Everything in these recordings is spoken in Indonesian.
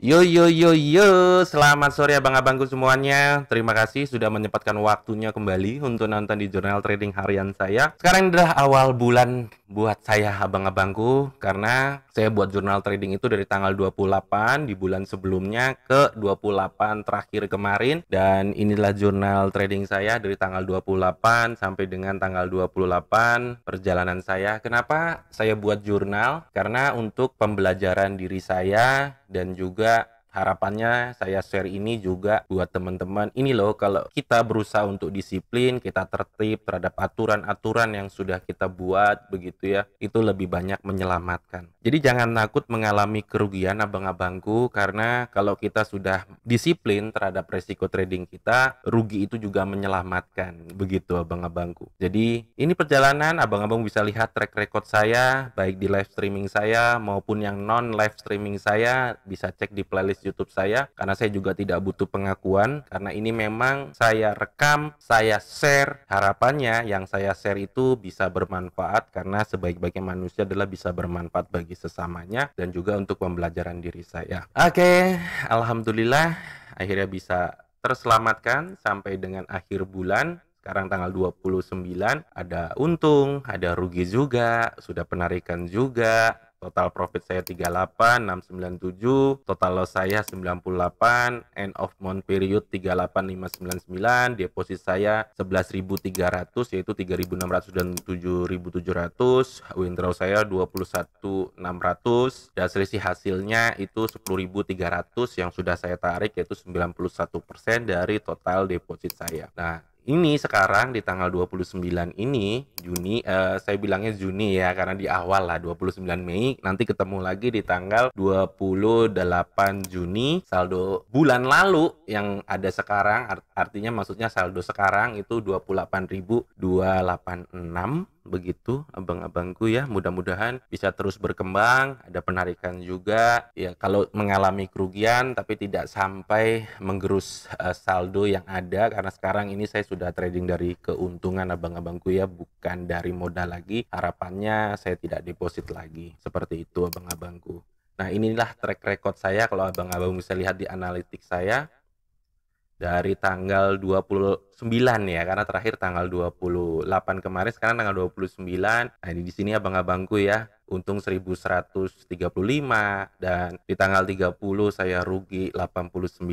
Yo yo yo yo, selamat sore abang-abangku semuanya. Terima kasih sudah menyempatkan waktunya kembali untuk nonton di jurnal trading harian saya. Sekarang ini adalah awal bulan buat saya abang-abangku karena saya buat jurnal trading itu dari tanggal 28 di bulan sebelumnya ke 28 terakhir kemarin, dan inilah jurnal trading saya dari tanggal 28 sampai dengan tanggal 28 perjalanan saya. Kenapa saya buat jurnal? Karena untuk pembelajaran diri saya, dan juga harapannya saya share ini juga buat teman-teman. Ini loh, kalau kita berusaha untuk disiplin, kita tertib terhadap aturan-aturan yang sudah kita buat begitu ya, itu lebih banyak menyelamatkan. Jadi jangan takut mengalami kerugian abang-abangku, karena kalau kita sudah disiplin terhadap resiko trading kita, rugi itu juga menyelamatkan begitu abang-abangku. Jadi ini perjalanan, abang-abang bisa lihat track record saya baik di live streaming saya maupun yang non live streaming saya, bisa cek di playlist YouTube saya, karena saya juga tidak butuh pengakuan, karena ini memang saya rekam, saya share. Harapannya yang saya share itu bisa bermanfaat, karena sebaik-baiknya manusia adalah bisa bermanfaat bagi sesamanya dan juga untuk pembelajaran diri saya. Oke, alhamdulillah akhirnya bisa terselamatkan sampai dengan akhir bulan. Sekarang tanggal 29, ada untung, ada rugi juga, sudah penarikan juga. Total profit saya 38.697, total loss saya 98, end of month period 38.599, deposit saya 11.300 yaitu 3.600 dan 7.700, withdraw saya 21.600, dan selisih hasilnya itu 10.300 yang sudah saya tarik, yaitu 91% dari total deposit saya. Nah, ini sekarang di tanggal 29 ini, Juni, saya bilangnya Juni ya, karena di awal lah, 29 Mei, nanti ketemu lagi di tanggal 28 Juni, saldo bulan lalu yang ada sekarang, artinya maksudnya saldo sekarang itu 28.286, begitu abang-abangku ya. Mudah-mudahan bisa terus berkembang, ada penarikan juga ya, kalau mengalami kerugian tapi tidak sampai menggerus saldo yang ada, karena sekarang ini saya sudah trading dari keuntungan abang-abangku ya, bukan dari modal lagi. Harapannya saya tidak deposit lagi, seperti itu abang-abangku. Nah, inilah track record saya, kalau abang-abang bisa lihat di analitik saya dari tanggal 29 ya, karena terakhir tanggal 28 kemarin, sekarang tanggal 29. Nah, ini di sini abang-abangku ya, untung 1.135, dan di tanggal 30 saya rugi $89.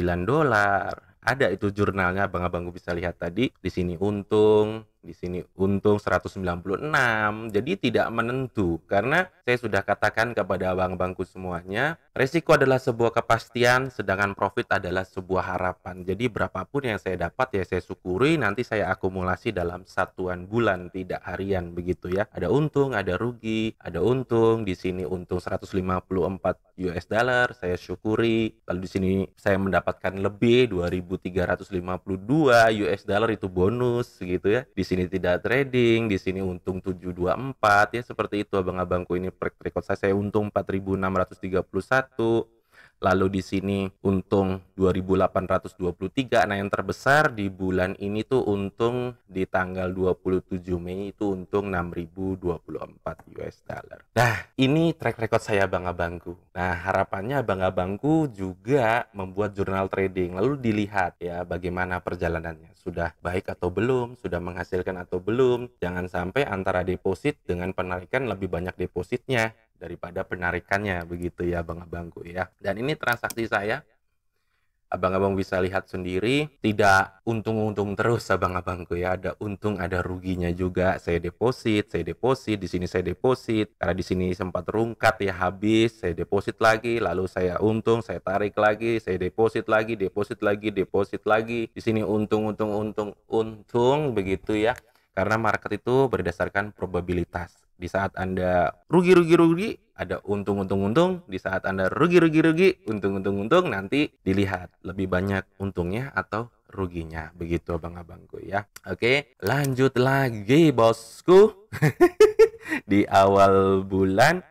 Ada itu jurnalnya, abang-abangku bisa lihat tadi. Di sini untung 196. Jadi tidak menentu, karena saya sudah katakan kepada abang-abangku semuanya, resiko adalah sebuah kepastian, sedangkan profit adalah sebuah harapan. Jadi berapapun yang saya dapat ya saya syukuri, nanti saya akumulasi dalam satuan bulan, tidak harian begitu ya. Ada untung, ada rugi, ada untung. Di sini untung 154 US dollar, saya syukuri. Lalu di sini saya mendapatkan lebih 2.352 US dollar, itu bonus gitu ya. Di sini tidak trading, di sini untung 724 ya, seperti itu abang-abangku. Ini record saya untung 4.631. Lalu di sini untung 2.823. Nah, yang terbesar di bulan ini tuh untung di tanggal 27 Mei itu untung 6.024 US dollar. Nah, ini track record saya abang-abangku. Nah, harapannya abang-abangku juga membuat jurnal trading, lalu dilihat ya bagaimana perjalanannya. Sudah baik atau belum, sudah menghasilkan atau belum. Jangan sampai antara deposit dengan penarikan lebih banyak depositnya daripada penarikannya, begitu ya abang-abangku ya. Dan ini transaksi saya, abang-abang bisa lihat sendiri, tidak untung-untung terus abang-abangku ya. Ada untung, ada ruginya juga. Saya deposit, di sini saya deposit, karena di sini sempat rungkat ya, habis, saya deposit lagi, lalu saya untung, saya tarik lagi, saya deposit lagi, deposit lagi, deposit lagi. Di sini untung, untung, untung, untung begitu ya. Karena market itu berdasarkan probabilitas. Di saat Anda rugi, rugi, rugi, ada untung, untung, untung. Di saat Anda rugi, rugi, rugi, untung, untung, untung, nanti dilihat lebih banyak untungnya atau ruginya. Begitu abang-abangku ya. Oke, lanjut lagi bosku. Di awal bulan,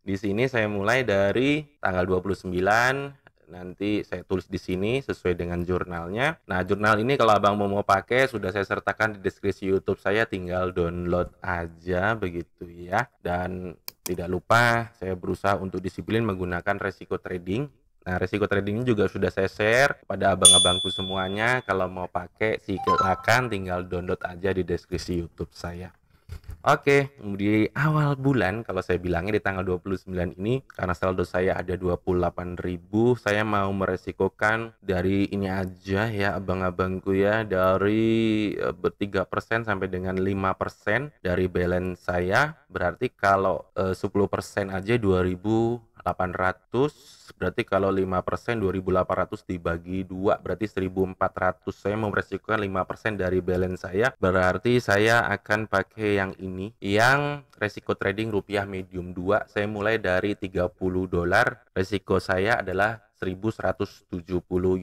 di sini saya mulai dari tanggal 29. Nanti saya tulis di sini sesuai dengan jurnalnya. Nah, jurnal ini kalau abang mau pakai sudah saya sertakan di deskripsi YouTube saya, tinggal download aja begitu ya. Dan tidak lupa saya berusaha untuk disiplin menggunakan resiko trading. Nah, resiko trading ini juga sudah saya share pada abang-abangku semuanya. Kalau mau pakai, silakan tinggal download aja di deskripsi YouTube saya. Oke, di awal bulan kalau saya bilangnya di tanggal 29 ini karena saldo saya ada 28.000, saya mau meresikokan dari ini aja ya abang-abangku ya, dari 3% sampai dengan 5% dari balance saya. Berarti kalau 10% aja 2.800, berarti kalau 5% 2.800 dibagi 2 berarti 1.400. Saya mau meresikokan 5% dari balance saya. Berarti saya akan pakai yang ini, yang resiko trading rupiah medium 2. Saya mulai dari 30 dolar. Resiko saya adalah 1.170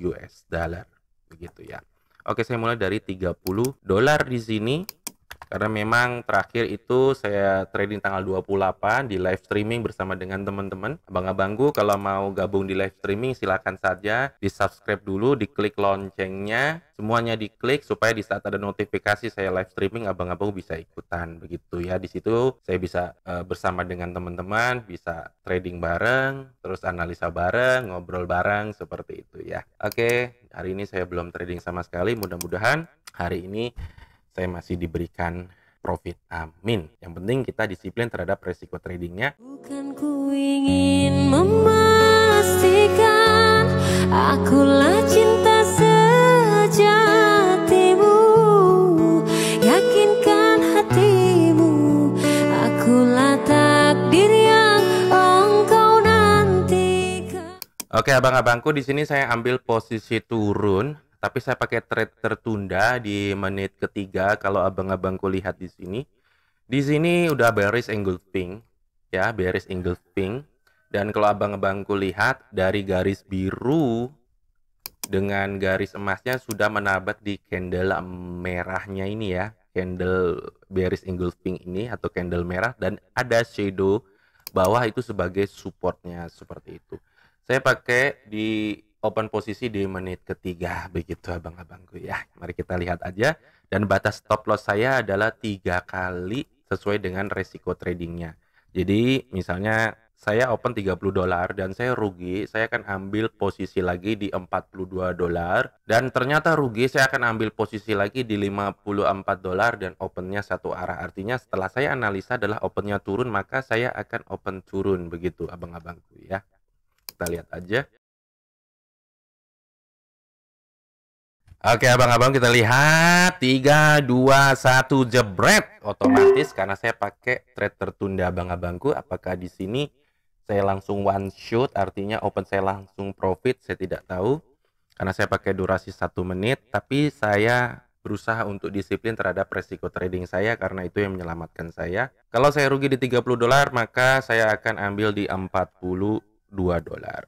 US dollar. Begitu ya. Oke, saya mulai dari 30 dolar di sini. Karena memang terakhir itu saya trading tanggal 28 di live streaming bersama dengan teman-teman. Abang-abangku kalau mau gabung di live streaming silakan saja di subscribe dulu, diklik loncengnya, semuanya diklik supaya di saat ada notifikasi saya live streaming abang-abang bisa ikutan begitu ya. Di situ saya bisa bersama dengan teman-teman, bisa trading bareng, terus analisa bareng, ngobrol bareng seperti itu ya. Oke, hari ini saya belum trading sama sekali, mudah-mudahan hari ini saya masih diberikan profit. Amin. Yang penting kita disiplin terhadap resiko tradingnya. Bukan ku ingin memastikan akulah cinta sejatimu, yakinkan hatimu akulah takdir yang engkau nantikan. Oke, abang-abangku, di sini saya ambil posisi turun. Tapi saya pakai trade tertunda di menit ketiga. Kalau abang-abangku lihat di sini udah bearish engulfing, ya, bearish engulfing. Dan kalau abang-abangku lihat dari garis biru dengan garis emasnya sudah menabat di candle merahnya ini ya, candle bearish engulfing ini atau candle merah, dan ada shadow bawah itu sebagai supportnya seperti itu. Saya pakai di open posisi di menit ketiga begitu abang-abangku ya. Mari kita lihat aja, dan batas stop loss saya adalah 3 kali sesuai dengan resiko tradingnya. Jadi misalnya saya open 30 dolar dan saya rugi, saya akan ambil posisi lagi di 42 dolar, dan ternyata rugi, saya akan ambil posisi lagi di 54 dolar dan opennya satu arah. Artinya setelah saya analisa adalah opennya turun, maka saya akan open turun begitu abang-abangku ya. Kita lihat aja. Oke abang-abang, kita lihat 3, 2, 1 jebret. Otomatis karena saya pakai trade tertunda abang-abangku, apakah di sini saya langsung one shot, artinya open saya langsung profit, saya tidak tahu. Karena saya pakai durasi 1 menit, tapi saya berusaha untuk disiplin terhadap resiko trading saya karena itu yang menyelamatkan saya. Kalau saya rugi di 30 dolar, maka saya akan ambil di 42 dolar.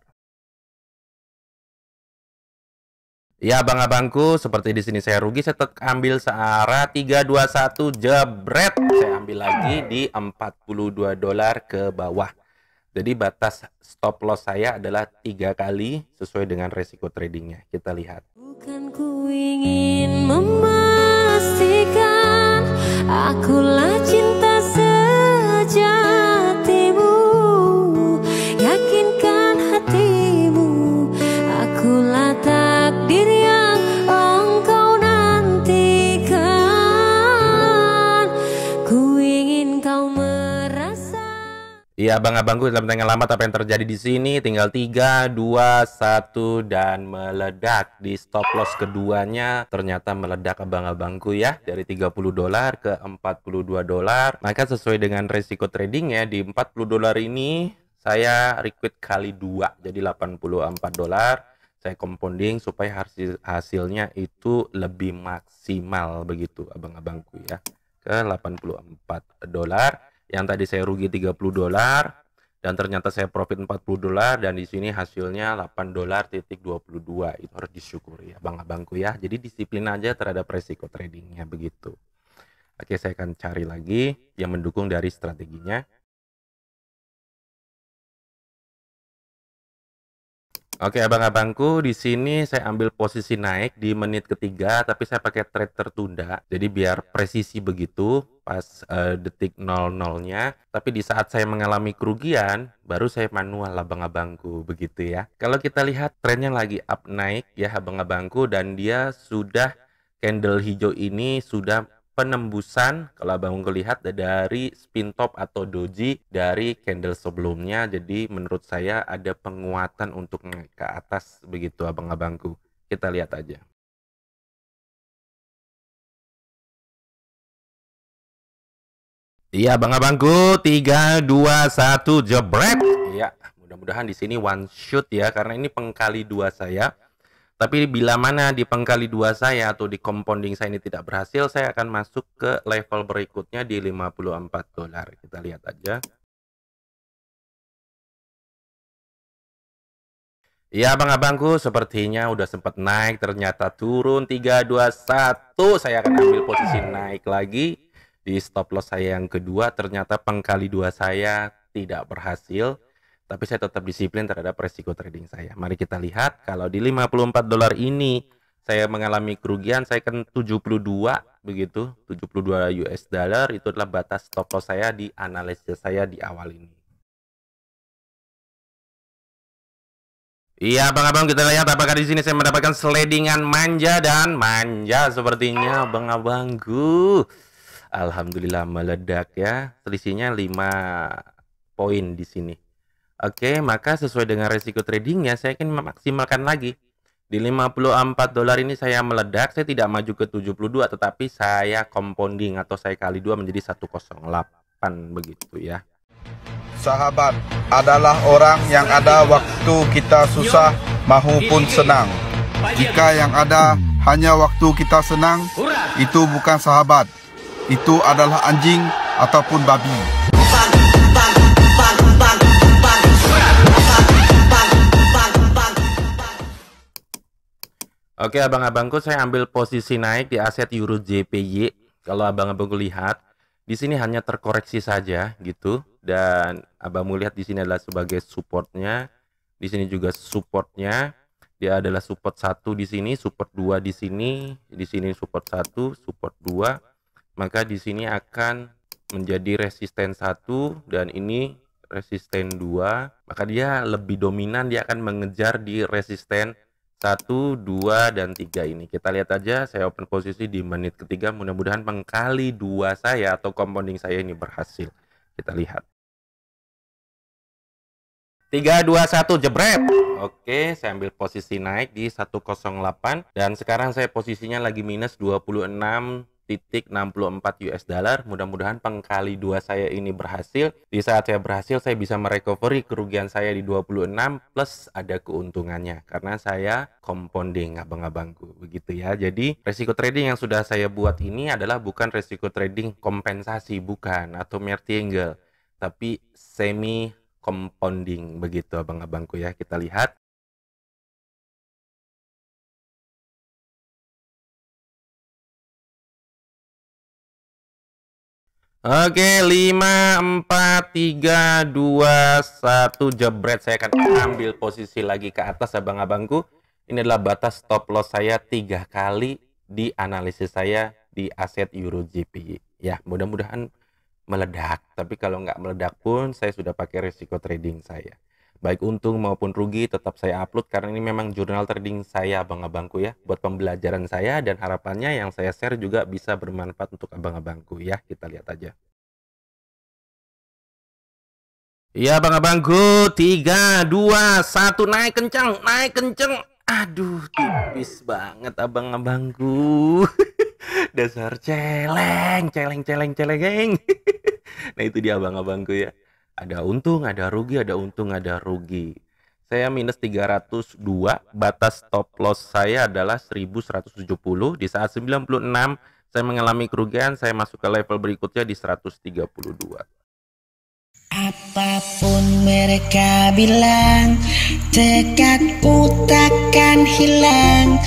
Ya abang-abangku, seperti di sini saya rugi, saya tetap ambil searah 3, 2, 1 jebret. Saya ambil lagi di 42 dolar ke bawah. Jadi batas stop loss saya adalah 3 kali sesuai dengan resiko tradingnya. Kita lihat. Bukan ku ingin memastikan akulah cinta sejatimu, yakinkan hatimu akulah takdir yang engkau nantikan. Ku ingin kau merasa. Iya abang-abangku, dalam tengah lama apa yang terjadi di sini, tinggal 3, 2, 1 dan meledak. Di stop loss keduanya ternyata meledak abang-abangku ya, dari 30 dolar ke 42 dolar. Maka sesuai dengan resiko tradingnya di 40 dolar ini saya requit kali 2, jadi 84 dolar. Saya compounding supaya hasilnya itu lebih maksimal begitu abang-abangku ya, ke 84 dolar. Yang tadi saya rugi 30 dolar dan ternyata saya profit 40 dolar, dan di sini hasilnya 8 dolar titik 22. Itu harus disyukuri ya abang-abangku ya. Jadi disiplin aja terhadap resiko tradingnya begitu. Oke, saya akan cari lagi yang mendukung dari strateginya. Oke, abang-abangku, di sini saya ambil posisi naik di menit ketiga, tapi saya pakai trade tertunda. Jadi biar presisi begitu pas detik 00-nya. Tapi di saat saya mengalami kerugian, baru saya manual abang-abangku, begitu ya. Kalau kita lihat trennya lagi up naik ya abang-abangku, dan dia sudah candle hijau ini sudah penembusan kalau abang lihat dari spin top atau doji dari candle sebelumnya. Jadi menurut saya ada penguatan untuk naik ke atas begitu abang-abangku. Kita lihat aja. Iya abang-abangku, 3 2 1 jebret. Iya, mudah-mudahan di sini one shoot ya, karena ini pengkali dua saya. Tapi bila mana di pengkali dua saya atau di compounding saya ini tidak berhasil, saya akan masuk ke level berikutnya di $54. Kita lihat aja. Ya abang-abangku, sepertinya udah sempat naik, ternyata turun 3 2 1. Saya akan ambil posisi naik lagi di stop loss saya yang kedua. Ternyata pengkali dua saya tidak berhasil. Tapi saya tetap disiplin terhadap resiko trading saya. Mari kita lihat, kalau di $54 ini saya mengalami kerugian, saya kan 72 begitu, 72 US dollar itu adalah batas stop loss saya di analisis saya di awal ini. Iya, abang-abang, kita lihat apakah di sini saya mendapatkan slidingan manja dan manja sepertinya abang-abangku. Alhamdulillah meledak ya. Selisihnya 5 poin di sini. Oke, maka sesuai dengan resiko tradingnya, saya akan memaksimalkan lagi. Di $54 ini saya meledak, saya tidak maju ke 72, tetapi saya compounding atau saya kali 2 menjadi 108 begitu ya. Sahabat adalah orang yang ada waktu kita susah maupun senang. Jika yang ada hanya waktu kita senang, itu bukan sahabat. Itu adalah anjing ataupun babi. Oke abang-abangku, saya ambil posisi naik di aset Euro JPY. Kalau abang-abangku lihat, di sini hanya terkoreksi saja gitu. Dan abangmu lihat di sini adalah sebagai supportnya. Di sini juga supportnya. Dia adalah support 1 di sini, support 2 di sini support 1, support 2. Maka di sini akan menjadi resisten 1 dan ini resisten 2. Maka dia lebih dominan, dia akan mengejar di resisten 1, 2, dan 3 ini. Kita lihat aja, saya open posisi di menit ketiga. Mudah-mudahan pengkali dua saya atau compounding saya ini berhasil. Kita lihat. 3, 2, 1, jebret. Oke, saya ambil posisi naik di 108. Dan sekarang saya posisinya lagi minus 26,64 US dollar. Mudah-mudahan pengkali dua saya ini berhasil. Di saat saya berhasil, saya bisa merecovery kerugian saya di 26 plus ada keuntungannya karena saya compounding abang-abangku begitu ya. Jadi resiko trading yang sudah saya buat ini adalah bukan resiko trading kompensasi, bukan, atau martingale, tapi semi compounding begitu abang-abangku ya. Kita lihat. Oke, 5, 4, 3, 2, 1, jebret. Saya akan ambil posisi lagi ke atas abang-abangku. Ini adalah batas stop loss saya 3 kali di analisis saya di aset Euro JPY. Ya, mudah-mudahan meledak. Tapi kalau nggak meledak pun, saya sudah pakai resiko trading saya. Baik untung maupun rugi tetap saya upload karena ini memang jurnal trading saya abang-abangku ya. Buat pembelajaran saya dan harapannya yang saya share juga bisa bermanfaat untuk abang-abangku ya. Kita lihat aja. Iya abang-abangku, 3, 2, 1, naik kencang, naik kencang. Aduh, tipis banget abang-abangku. Dasar celeng. Nah itu dia abang-abangku ya. Ada untung, ada rugi, ada untung, ada rugi. Saya minus 302, batas stop loss saya adalah 1170. Di saat 96 saya mengalami kerugian, saya masuk ke level berikutnya di 132. Apapun mereka bilang, tekadku takkan hilang.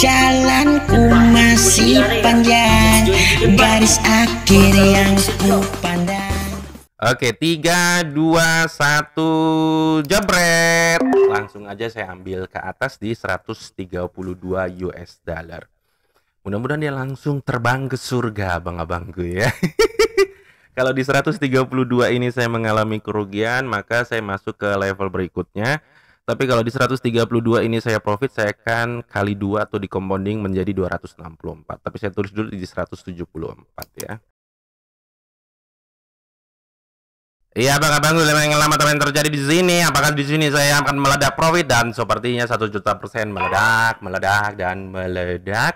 Jalanku masih panjang, garis akhir yang ku pandang. Oke, 3, 2, 1, jebret. Langsung aja saya ambil ke atas di 132 US dollar. Mudah-mudahan dia langsung terbang ke surga, abang-abangku ya. Kalau di 132 ini saya mengalami kerugian, maka saya masuk ke level berikutnya. Tapi kalau di 132 ini saya profit, saya akan kali 2 atau di compounding menjadi 264. Tapi saya tulis dulu di 174 ya. Iya, abang-abang, yang lama yang terjadi di sini. Apakah di sini saya akan meledak profit? Dan sepertinya 1 juta% meledak dan meledak.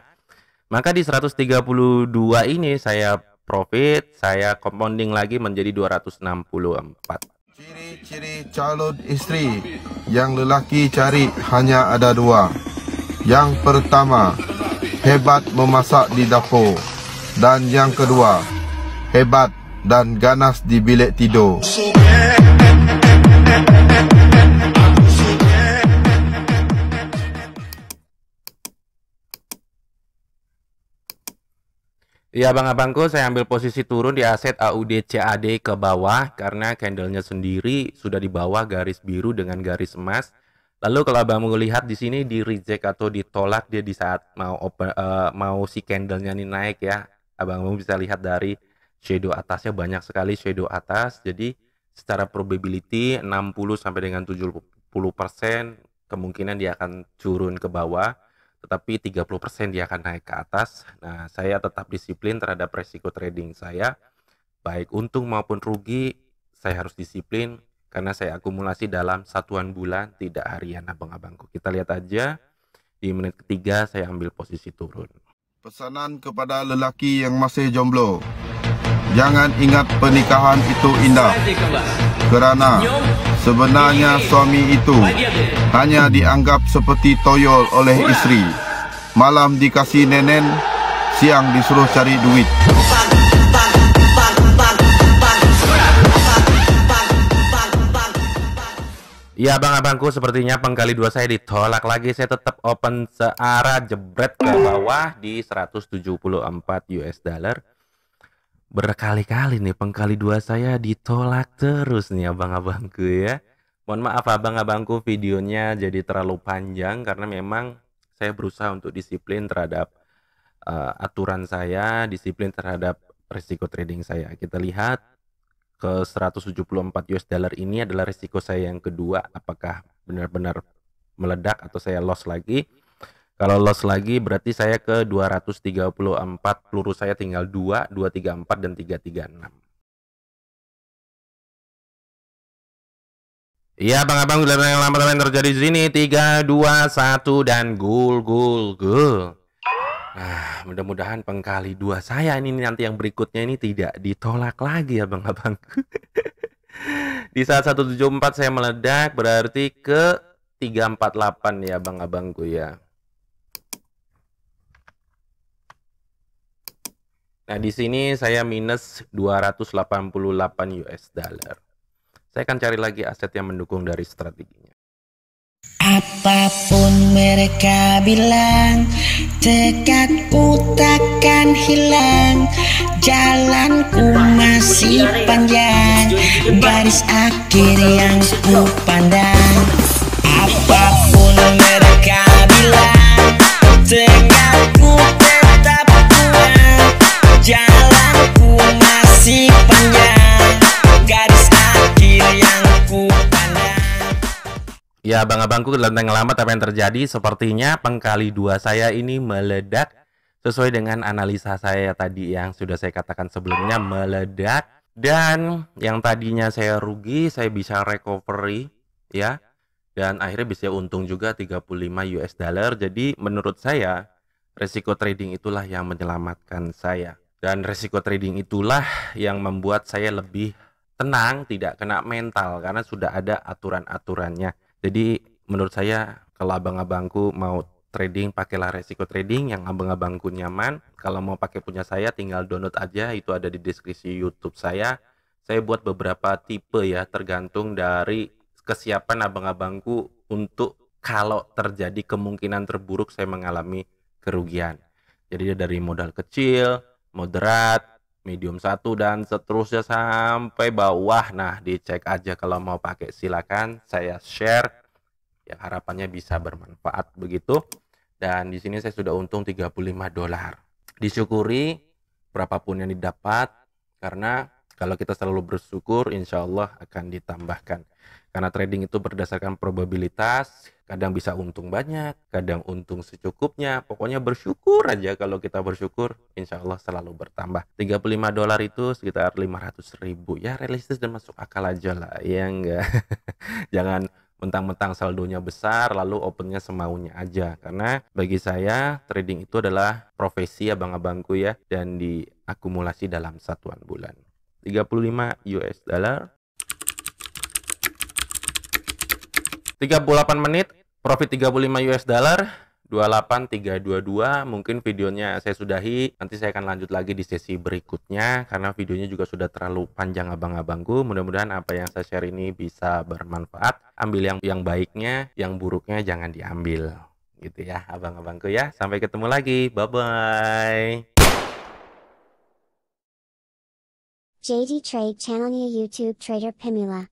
Maka di 132 ini saya profit, saya compounding lagi menjadi 264. Ciri-ciri calon istri yang lelaki cari hanya ada 2. Yang pertama, hebat memasak di dapur. Dan yang kedua, hebat dan ganas di bilik tidur. Ya abang-abangku, saya ambil posisi turun di aset AUD CAD ke bawah karena candlenya sendiri sudah di bawah garis biru dengan garis emas. Lalu kalau abang mau lihat di sini di reject atau ditolak dia di saat mau mau si candlenya ini naik ya. Abang bisa lihat dari shadow atasnya banyak sekali shadow atas. Jadi secara probability 60 sampai dengan 70% kemungkinan dia akan turun ke bawah. Tetapi 30% dia akan naik ke atas. Nah, saya tetap disiplin terhadap resiko trading saya. Baik untung maupun rugi, saya harus disiplin karena saya akumulasi dalam satuan bulan, tidak harian abang-abangku. Kita lihat aja di menit ketiga saya ambil posisi turun. Pesanan kepada lelaki yang masih jomblo. Jangan ingat pernikahan itu indah. Kerana sebenarnya suami itu hanya dianggap seperti toyol oleh isteri. Malam dikasih nenen, siang disuruh cari duit. Ya abang-abangku, sepertinya pengkali 2 saya ditolak lagi. Saya tetap open searah jebret ke bawah di 174 US dollar. Berkali-kali nih pengkali 2 saya ditolak terus nih abang-abangku ya. Mohon maaf abang-abangku, videonya jadi terlalu panjang karena memang saya berusaha untuk disiplin terhadap aturan saya, disiplin terhadap risiko trading saya. Kita lihat ke 174 US dollar ini adalah risiko saya yang kedua, apakah benar-benar meledak atau saya loss lagi. Kalau loss lagi berarti saya ke 234, peluru saya tinggal 2, 234 dan 336. Iya abang-abang, yang lama yang terjadi di sini 3, 2, 1 dan gul. Nah, mudah-mudahan pengkali 2 saya ini nanti yang berikutnya ini tidak ditolak lagi abang-abang. Di saat 174 saya meledak berarti ke 348 ya abang-abangku ya. Nah, di sini saya minus 288 US dollar. Saya akan cari lagi aset yang mendukung dari strateginya. Apapun mereka bilang, tekadku takkan hilang. Jalanku masih panjang, garis akhir yang ku pandang. Apapun mereka bilang, tekadku tetap kuat. Jalanku masih panjang, garis akhir yang ku pandang. Ya abang-abangku, kelenteng lama apa yang terjadi? Sepertinya pengkali 2 saya ini meledak sesuai dengan analisa saya tadi yang sudah saya katakan sebelumnya, meledak. Dan yang tadinya saya rugi, saya bisa recovery ya. Dan akhirnya bisa untung juga 35 US dollar. Jadi menurut saya resiko trading itulah yang menyelamatkan saya. Dan resiko trading itulah yang membuat saya lebih tenang, tidak kena mental karena sudah ada aturan-aturannya. Jadi menurut saya kalau abang-abangku mau trading, pakailah resiko trading yang abang-abangku nyaman. Kalau mau pakai punya saya tinggal download aja, itu ada di deskripsi YouTube saya. Saya buat beberapa tipe ya, tergantung dari kesiapan abang-abangku untuk kalau terjadi kemungkinan terburuk saya mengalami kerugian. Jadi dari modal kecil, moderat, medium 1 dan seterusnya sampai bawah. Nah, dicek aja kalau mau pakai, silakan saya share yang harapannya bisa bermanfaat begitu. Dan di sini saya sudah untung $35. Disyukuri berapapun yang didapat, karena kalau kita selalu bersyukur, insya Allah akan ditambahkan. Karena trading itu berdasarkan probabilitas, kadang bisa untung banyak, kadang untung secukupnya. Pokoknya bersyukur aja, kalau kita bersyukur, insya Allah selalu bertambah. $35 itu sekitar 500.000. Ya realistis dan masuk akal aja lah, ya enggak? Jangan mentang-mentang saldonya besar lalu opennya semaunya aja, karena bagi saya trading itu adalah profesi abang-abangku ya, dan diakumulasi dalam satuan bulan. 35 US dollar, 38 menit, profit 35 US dollar, 28322. Mungkin videonya saya sudahi, nanti saya akan lanjut lagi di sesi berikutnya karena videonya juga sudah terlalu panjang abang-abangku. Mudah-mudahan apa yang saya share ini bisa bermanfaat. Ambil yang baiknya, yang buruknya jangan diambil. Gitu ya abang-abangku ya. Sampai ketemu lagi. Bye-bye. JD Trade channelnya YouTube Trader Pemula.